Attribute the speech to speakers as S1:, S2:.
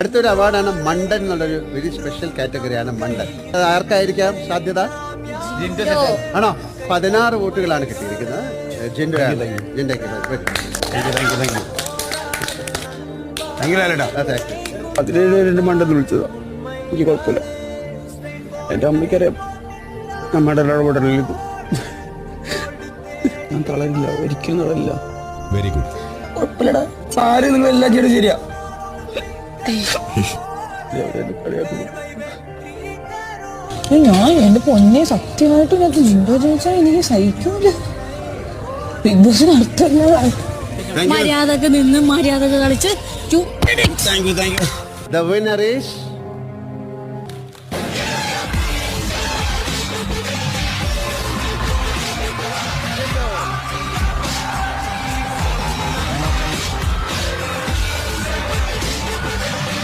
S1: അടുത്തൊരു അവാർഡാണ് മണ്ടൻ എന്നുള്ളൊരു വെരി സ്പെഷ്യൽ കാറ്റഗറിയാണ് മണ്ടൻ. അത് ആർക്കായിരിക്കാം സാധ്യത? ആണോ? 16 വോട്ടുകളാണ് കിട്ടിയിരിക്കുന്നത്.
S2: മണ്ടൻ വിളിച്ചതാ. എനിക്ക് കുഴപ്പമില്ല. എൻ്റെ അമ്മയ്ക്കറിയാം നമ്മുടെ ഇടപെടലിൽ ഞാൻ തളരില്ല, ഒരിക്കലും തളരില്ല.
S3: Very good.
S2: കുഴപ്പമില്ലടാ, സാരി നിങ്ങൾ എല്ലാം ചെയ്ത് ശരിയാ.
S4: ഞാൻ എന്റെ പൊന്നെ സത്യമായിട്ട് ഞാൻ ജിൻഡോ ചോദിച്ചാൽ എനിക്ക് സഹിക്കൂല. ബിഗ് ബോസ് നടത്തുന്നതാണ്. മര്യാദക്ക് നിന്ന് മര്യാദക്ക് കളിച്ച്
S1: The winner is